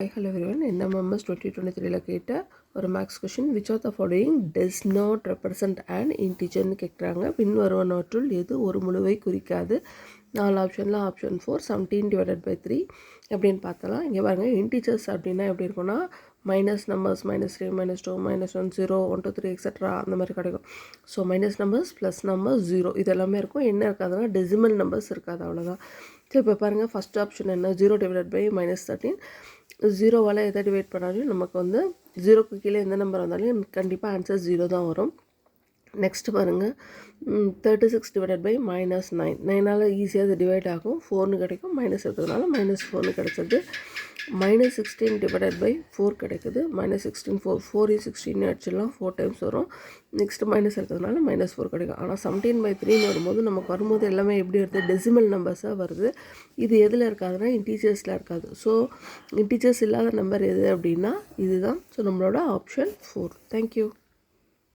Hi, hello everyone. In MMS 2023 கேட்ட ஒரு maths question which of the following does not represent an இன்டிஜர்னு கேட்குறாங்க. பின்வருவனவற்றுள் எது ஒரு முழுவை குறிக்காது? 4 ஆப்ஷனில் ஆப்ஷன் 4 17/3 அப்படின்னு பார்த்தலாம். இங்கே பாருங்கள், இன்டிஜர்ஸ் அப்படின்னா எப்படி இருக்குன்னா மைனஸ் நம்பர்ஸ் -3 -2 -1 0 1 2 3 எக்ஸட்ரா அந்த மாதிரி கிடைக்கும். So minus numbers plus numbers 0 இது எல்லாமே இருக்கும். என்ன இருக்காதுன்னா டெசிமல் நம்பர்ஸ் இருக்காது, அவ்வளோதான். ஸோ இப்போ பாருங்கள், ஃபஸ்ட் ஆப்ஷன் என்ன, 0/-13 ஜீரோவால் எதை டிவைட் பண்ணாலும் நமக்கு வந்து 0க்கு கீழே எந்த நம்பர் வந்தாலும் கண்டிப்பாக ஆன்சர் 0 தான் வரும். நெக்ஸ்ட் பாருங்கள், 36/-9 9ஆல் ஈஸியாக அது டிவைட் ஆகும், 4னு கிடைக்கும். மைனஸ் இருக்கிறதுனால -4னு கிடைச்சது. -16/4 கிடைக்குது. -16 4 16 அடிச்சிடலாம், 4 டைம்ஸ் வரும். நெக்ஸ்ட்டு மைனஸ் இருக்கிறதுனால -4 கிடைக்கும். ஆனால் 17/3 வரும்போது நமக்கு வரும்போது எல்லாமே எப்படி வருது, டெசிமல் நம்பர்ஸாக வருது. இது எதில் இருக்காதுன்னா இன்டீஜர்ஸில் இருக்காது. ஸோ இன்டீஜர்ஸ் இல்லாத நம்பர் எது அப்படின்னா இதுதான். ஸோ நம்மளோட ஆப்ஷன் 4. தேங்க்யூ.